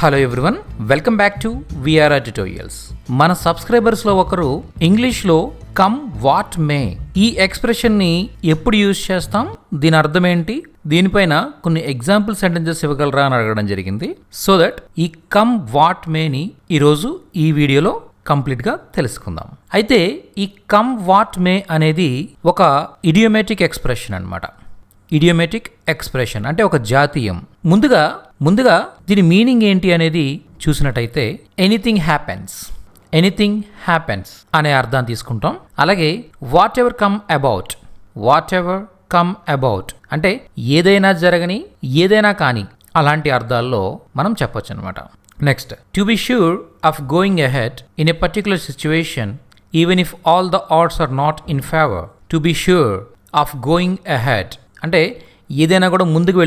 Hello everyone, welcome back to VRR tutorials. మన సబ్స్క్రైబర్స్లో ఒకరు ఇంగ్లీష్లో కమ్ వాట్ మే ఈ ఎక్స్ప్రెషన్ని ఎప్పుడు యూజ్ చేస్తాం, దీని అర్థం ఏంటి, దీనిపైన కొన్ని ఎగ్జాంపుల్ సెంటెన్సెస్ ఇవ్వగలరా అని అడగడం జరిగింది. సో దట్ ఈ కమ్ వాట్ మేని ఈరోజు ఈ వీడియోలో కంప్లీట్గా తెలుసుకుందాం. అయితే ఈ కమ్ వాట్ మే అనేది ఒక ఇడియోమేటిక్ ఎక్స్ప్రెషన్ అన్నమాట. ఇడియోమేటిక్ ఎక్స్ప్రెషన్ అంటే ఒక జాతీయం. ముందుగా దీని మీనింగ్ ఏంటి అనేది చూసినట్టయితే ఎనీథింగ్ హ్యాపెన్స్ అనే అర్థాన్ని తీసుకుంటాం. అలాగే వాట్ ఎవర్ కమ్ అబౌట్ అంటే ఏదైనా జరగని, ఏదైనా కానీ అలాంటి అర్థాల్లో మనం చెప్పొచ్చు అనమాట. Next, to be sure of going ahead in a particular situation even if all the odds are not in favour. To be sure of going ahead అంటే ఏదైనా కూడా ముందుకు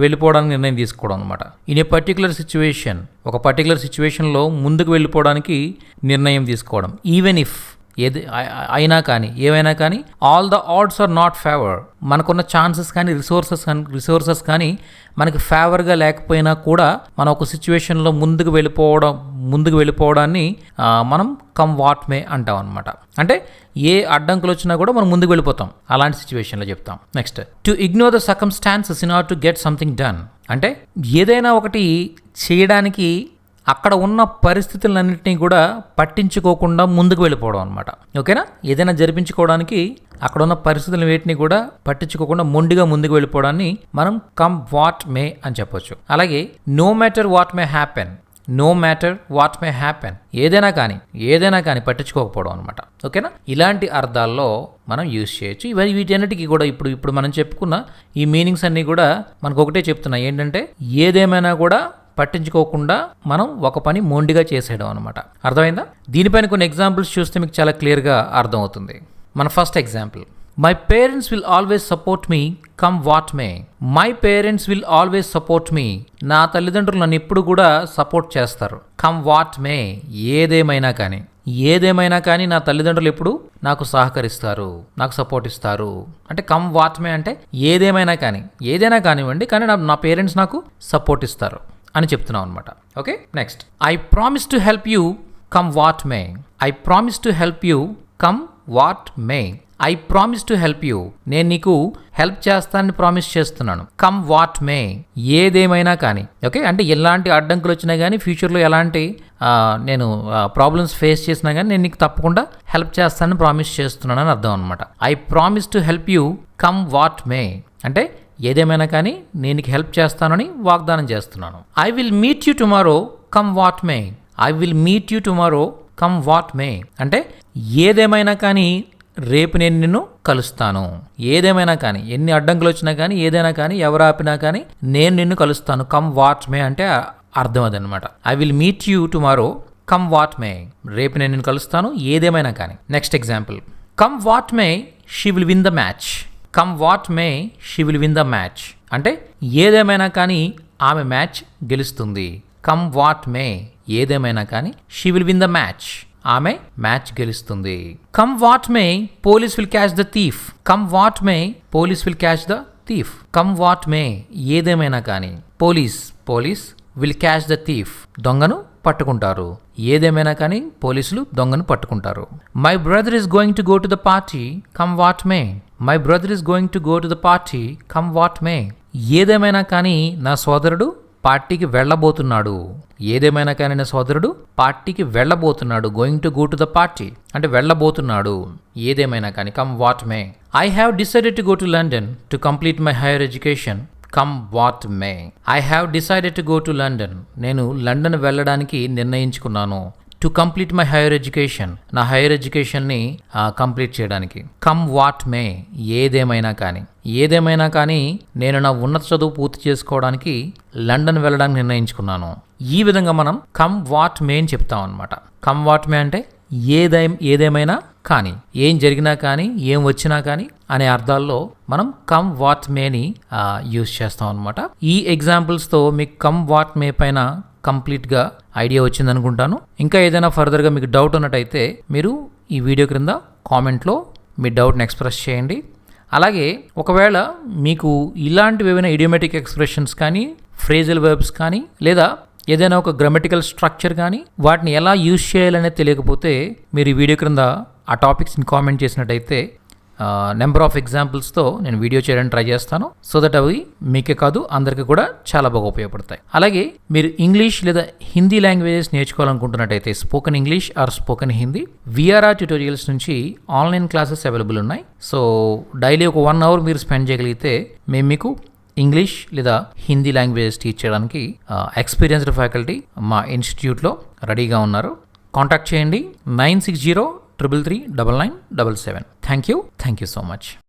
వెళ్ళిపోవడానికి నిర్ణయం తీసుకోవడం అనమాట. ఇన్ ఏ పర్టికులర్ సిచ్యువేషన్, ఒక పర్టికులర్ సిచ్యువేషన్లో ముందుకు వెళ్ళిపోవడానికి నిర్ణయం తీసుకోవడం. ఈవెన్ ఇఫ్ అయినా కానీ, ఏవైనా కానీ, all the odds are not favour మనకున్న ఛాన్సెస్ కానీ రిసోర్సెస్ కానీ మనకి ఫేవర్గా లేకపోయినా కూడా మనం ఒక సిచ్యువేషన్లో ముందుకు వెళ్ళిపోవడాన్ని మనం కమ్ వాట్ మే అంటాం అనమాట. అంటే ఏ అడ్డంకులు వచ్చినా కూడా మనం ముందుకు వెళ్ళిపోతాం, అలాంటి సిచ్యువేషన్లో చెప్తాం. Next, to ignore the circumstances in order to get something done అంటే ఏదైనా ఒకటి చేయడానికి అక్కడ ఉన్న పరిస్థితులన్నింటినీ కూడా పట్టించుకోకుండా ముందుకు వెళ్ళిపోవడం అనమాట. ఓకేనా? ఏదైనా జరిపించుకోవడానికి అక్కడ ఉన్న పరిస్థితులను వేటిని కూడా పట్టించుకోకుండా మొండిగా ముందుకు వెళ్ళిపోవడాన్ని మనం కమ్ వాట్ మే అని చెప్పొచ్చు. అలాగే no matter what may happen ఏదైనా కానీ పట్టించుకోకపోవడం అనమాట. ఓకేనా? ఇలాంటి అర్థాల్లో మనం యూజ్ చేయొచ్చు. వీటన్నిటికీ కూడా ఇప్పుడు మనం చెప్పుకున్న ఈ మీనింగ్స్ అన్నీ కూడా మనకు ఒకటే చెప్తున్నాయి, ఏంటంటే ఏదేమైనా కూడా పట్టించుకోకుండా మనం ఒక పని మొండిగా చేసేయడం అనమాట. అర్థమైందా? దీనిపైన కొన్ని ఎగ్జాంపుల్స్ చూస్తే మీకు చాలా క్లియర్గా అర్థమవుతుంది. మన first example, my parents will always support me come what may. My parents will always support me నా తల్లిదండ్రులు నన్ను ఎప్పుడు కూడా సపోర్ట్ చేస్తారు. కమ్ వాట్ మే ఏదేమైనా కానీ నా తల్లిదండ్రులు ఎప్పుడు నాకు సహకరిస్తారు, నాకు సపోర్ట్ ఇస్తారు. అంటే కమ్ వాట్ మే అంటే ఏదైనా కానివ్వండి, కానీ నా పేరెంట్స్ నాకు సపోర్ట్ ఇస్తారు అని చెప్తున్నాం అనమాట. Okay, next, I promise to help you come what may. I promise to help you నేను నీకు హెల్ప్ చేస్తానని ప్రామిస్ చేస్తున్నాను. కమ్ వాట్ మే ఏదేమైనా కానీ. ఓకే, అంటే ఎలాంటి అడ్డంకులు వచ్చినా కానీ, ఫ్యూచర్లో ఎలాంటి నేను ప్రాబ్లమ్స్ ఫేస్ చేసినా కానీ నేను నీకు తప్పకుండా హెల్ప్ చేస్తానని ప్రామిస్ చేస్తున్నాను అని అర్థం అనమాట. I promise to help you come what మే అంటే ఏదేమైనా కానీ నేను నీకు హెల్ప్ చేస్తానని వాగ్దానం చేస్తున్నాను. I will meet you tomorrow come what మే అంటే ఏదేమైనా కానీ రేపు నేను నిన్ను కలుస్తాను. ఏదేమైనా కానీ, ఎన్ని అడ్డంకులు వచ్చినా కానీ, ఏదైనా కానీ, ఎవరు ఆపినా కానీ నేను నిన్ను కలుస్తాను. కమ్ వాట్ మే అంటే అర్థం అదనమాట. I will meet you tomorrow come what మే రేపు నేను నిన్ను కలుస్తాను, ఏదేమైనా కానీ. Next example, come what May she will win the match అంటే ఏదేమైనా కానీ ఆమె మ్యాచ్ గెలుస్తుంది. కమ్ వాట్ మే ఏదేమైనా కానీ she will win the match ఆమె మ్యాచ్ గెలుస్తుంది. Come what may police will catch the thief. Come what may ఏదేమైనా కానీ police will catch the thief దొంగను పట్టుకుంటారు. ఏదేమైనా కానీ పోలీసులు దొంగను పట్టుకుంటారు. My brother is going to go to the party come what may ఏదేమైనా కానీ నా సోదరుడు పార్టీకి వెళ్ళబోతున్నాడు. Going to go to the party అంటే వెళ్ళబోతున్నాడు. ఏదేమైనా కానీ come what may. I have decided to go to London to complete my higher education come what మే. నేను లండన్ వెళ్ళడానికి నిర్ణయించుకున్నాను. To complete my higher education నా హైయర్ ఎడ్యుకేషన్ని కంప్లీట్ చేయడానికి. Come what may ఏదేమైనా కానీ నేను నా ఉన్నత చదువు పూర్తి చేసుకోవడానికి లండన్ వెళ్ళడానికి నిర్ణయించుకున్నాను. ఈ విధంగా మనం కమ్ వాట్ మే అని చెప్తాం అనమాట. కమ్ వాట్ మే అంటే ఏదేమైనా కానీ, ఏం జరిగినా కానీ, ఏం వచ్చినా కానీ అనే అర్థాల్లో మనం కమ్ వాట్ మేని యూజ్ చేస్తాం అనమాట. ఈ ఎగ్జాంపుల్స్తో మీకు కమ్ వాట్ మే పైన కంప్లీట్గా ఐడియా వచ్చిందనుకుంటాను. ఇంకా ఏదైనా ఫర్దర్గా మీకు డౌట్ ఉన్నట్టయితే మీరు ఈ వీడియో క్రింద కామెంట్లో మీ డౌట్ని ఎక్స్ప్రెస్ చేయండి. అలాగే ఒకవేళ మీకు ఇలాంటివి ఏమైనా ఇడియోమేటిక్ ఎక్స్ప్రెషన్స్ కానీ, ఫ్రేజల్ వర్బ్స్ కానీ, లేదా ఏదైనా ఒక గ్రామటికల్ స్ట్రక్చర్ కానీ వాటిని ఎలా యూజ్ చేయాలనేది తెలియకపోతే మీరు ఈ వీడియో క్రింద ఆ టాపిక్స్ని కామెంట్ చేసినట్టయితే నెంబర్ ఆఫ్ ఎగ్జాంపుల్స్తో నేను వీడియో చేయడానికి ట్రై చేస్తాను. సో దట్ అవి మీకే కాదు అందరికీ కూడా చాలా బాగా ఉపయోగపడతాయి. అలాగే మీరు ఇంగ్లీష్ లేదా హిందీ లాంగ్వేజెస్ నేర్చుకోవాలనుకుంటున్నట్టయితే spoken English or spoken Hindi VRR tutorials నుంచి ఆన్లైన్ క్లాసెస్ అవైలబుల్ ఉన్నాయి. సో డైలీ ఒక 1 అవర్ మీరు స్పెండ్ చేయగలిగితే మేము మీకు ఇంగ్లీష్ లేదా హిందీ లాంగ్వేజెస్ టీచ్ చేయడానికి ఎక్స్పీరియన్స్డ్ ఫ్యాకల్టీ మా ఇన్స్టిట్యూట్లో రెడీగా ఉన్నారు. కాంటాక్ట్ చేయండి 9603339977. Thank you so much.